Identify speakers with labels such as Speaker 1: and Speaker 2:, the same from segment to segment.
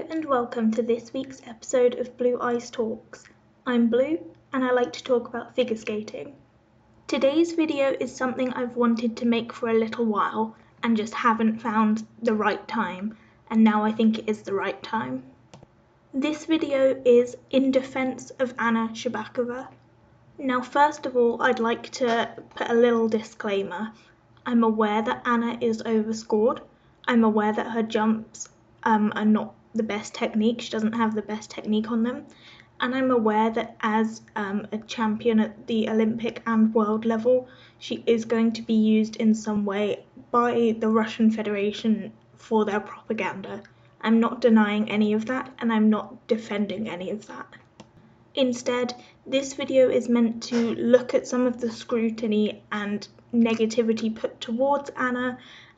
Speaker 1: and welcome to this week's episode of Blue Eyes Talks. I'm Blue and I like to talk about figure skating. Today's video is something I've wanted to make for a little while and just haven't found the right time, and now I think it is the right time. This video is in defense of Anna Shcherbakova. Now first of all, I'd like to put a little disclaimer. I'm aware that Anna is overscored. I'm aware that her jumps are not the best technique. She doesn't have the best technique on them. And I'm aware that as a champion at the Olympic and world level, she is going to be used in some way by the Russian Federation for their propaganda. I'm not denying any of that, and I'm not defending any of that. Instead, this video is meant to look at some of the scrutiny and negativity put towards Anna,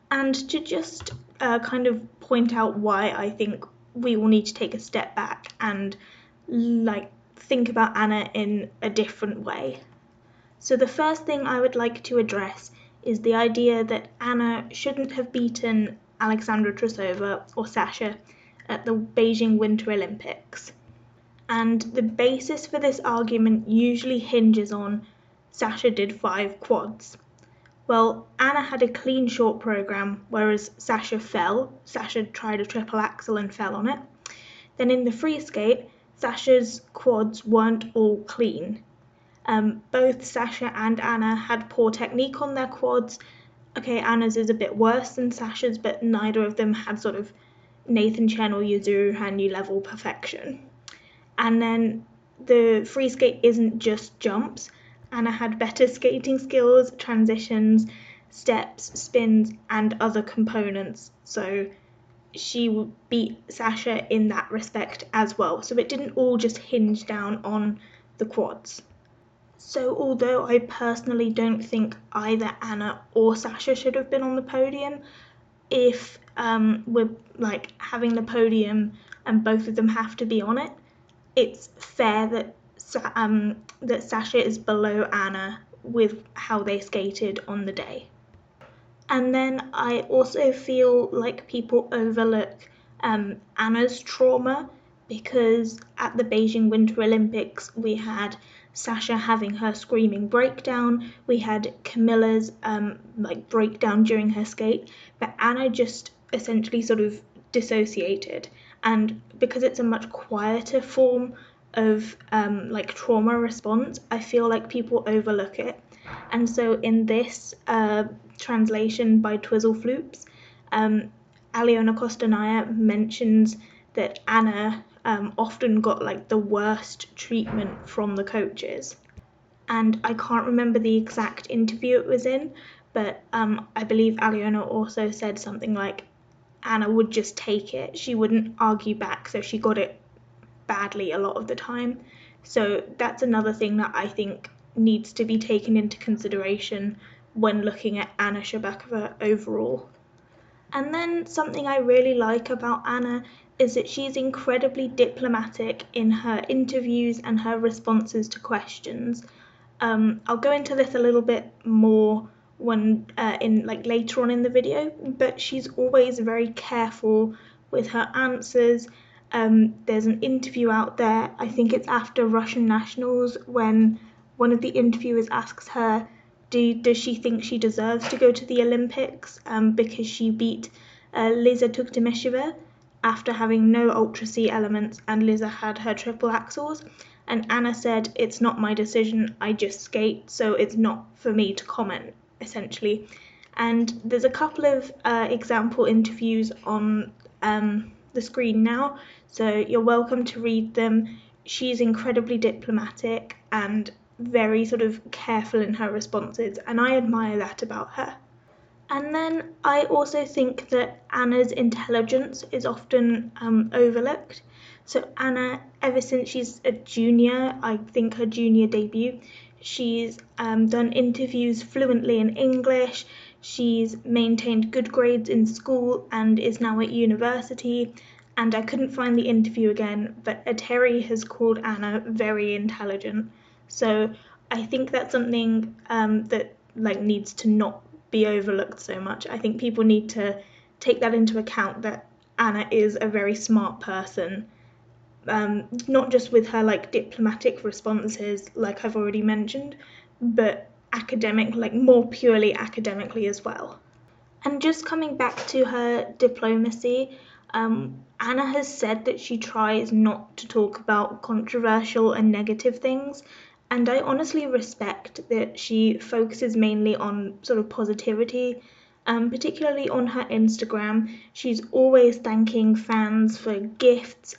Speaker 1: and to just kind of point out why I think we all need to take a step back and think about Anna in a different way. So the first thing I would like to address is the idea that Anna shouldn't have beaten Alexandra Trusova or Sasha at the Beijing Winter Olympics. And the basis for this argument usually hinges on Sasha did 5 quads. Well, Anna had a clean short program, whereas Sasha fell. Sasha tried a triple axel and fell on it. Then in the free skate, Sasha's quads weren't all clean. Both Sasha and Anna had poor technique on their quads. Okay, Anna's is a bit worse than Sasha's, but neither of them had sort of Nathan Chen or Yuzuru Hanyu level perfection. And then the free skate isn't just jumps. Anna had better skating skills, transitions, steps, spins, and other components. So she beat Sasha in that respect as well. So it didn't all just hinge down on the quads. So although I personally don't think either Anna or Sasha should have been on the podium, if we're having the podium and both of them have to be on it, it's fair that Sasha is below Anna with how they skated on the day. And then I also feel like people overlook Anna's trauma, because at the Beijing Winter Olympics we had Sasha having her screaming breakdown, we had Camilla's breakdown during her skate, but Anna just essentially sort of dissociated. And because it's a much quieter form of trauma response, I feel like people overlook it. And so in this translation by Twizzle Floops, Aliona Kostanaya mentions that Anna often got the worst treatment from the coaches. And I can't remember the exact interview it was in, but I believe Aliona also said something like Anna would just take it. She wouldn't argue back, so she got it badly a lot of the time. So that's another thing that I think needs to be taken into consideration when looking at Anna Shcherbakova overall. And then something I really like about Anna is that she's incredibly diplomatic in her interviews and her responses to questions. I'll go into this a little bit more when later on in the video, but she's always very careful with her answers. There's an interview out there, I think it's after Russian nationals, when one of the interviewers asks her, does she think she deserves to go to the Olympics because she beat Liza Tuktamisheva after having no Ultra C elements, and Liza had her triple axels. And Anna said, "It's not my decision, I just skate, so it's not for me to comment," essentially. And there's a couple of example interviews on the screen now, so you're welcome to read them. She's incredibly diplomatic and very sort of careful in her responses, and I admire that about her. And then I also think that Anna's intelligence is often overlooked. So Anna, ever since she's a junior, I think her junior debut, she's done interviews fluently in English, she's maintained good grades in school and is now at university. And I couldn't find the interview again, but Terry has called Anna very intelligent. So I think that's something that needs to not be overlooked so much. I think people need to take that into account, that Anna is a very smart person, not just with her like diplomatic responses, like I've already mentioned, but academic, like more purely academically as well. And just coming back to her diplomacy, Anna has said that she tries not to talk about controversial and negative things, and I honestly respect that she focuses mainly on sort of positivity. Particularly on her Instagram, she's always thanking fans for gifts,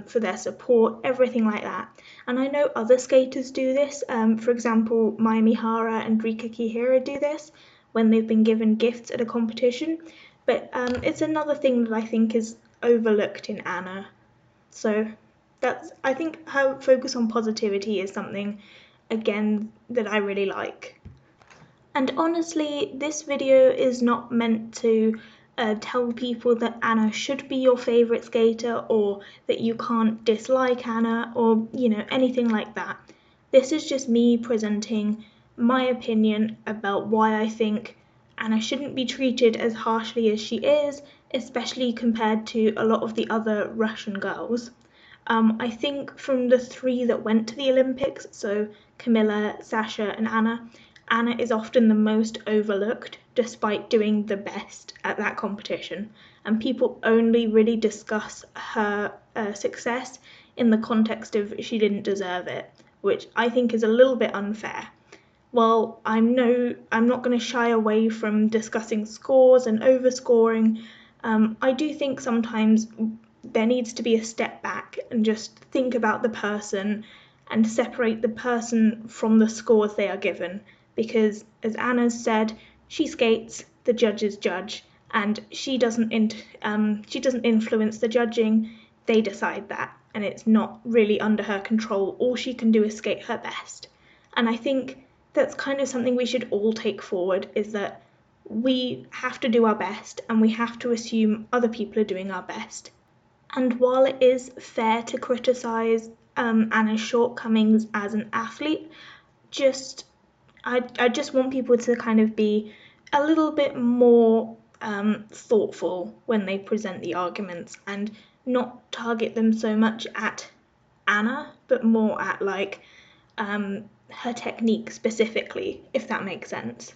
Speaker 1: for their support, everything like that. And I know other skaters do this. For example, Mai Mihara and Rika Kihira do this when they've been given gifts at a competition. But it's another thing that I think is overlooked in Anna. So I think her focus on positivity is something, again, that I really like. And honestly, this video is not meant to tell people that Anna should be your favourite skater or that you can't dislike Anna or, anything like that. This is just me presenting my opinion about why I think Anna shouldn't be treated as harshly as she is, especially compared to a lot of the other Russian girls. I think from the three that went to the Olympics, so Camilla, Sasha, and Anna is often the most overlooked despite doing the best at that competition, and people only really discuss her success in the context of she didn't deserve it, which I think is a little bit unfair. While I'm not going to shy away from discussing scores and overscoring, I do think sometimes there needs to be a step back and just think about the person and separate the person from the scores they are given. Because, as Anna's said, she skates, the judges judge, and she doesn't influence the judging. They decide that, and it's not really under her control. All she can do is skate her best. And I think that's kind of something we should all take forward, is that we have to do our best and we have to assume other people are doing our best. And while it is fair to criticise Anna's shortcomings as an athlete, I just want people to kind of be a little bit more thoughtful when they present the arguments and not target them so much at Anna, but more at her technique specifically, if that makes sense.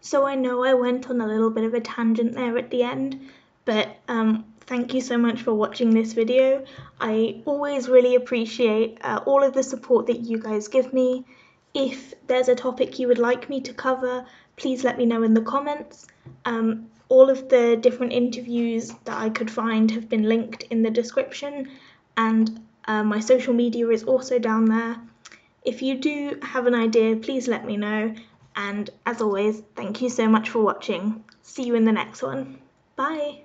Speaker 1: So I know I went on a little bit of a tangent there at the end, but thank you so much for watching this video. I always really appreciate all of the support that you guys give me. If there's a topic you would like me to cover, please let me know in the comments. All of the different interviews that I could find have been linked in the description, and my social media is also down there. If you do have an idea, please let me know. And as always, thank you so much for watching. See you in the next one. Bye!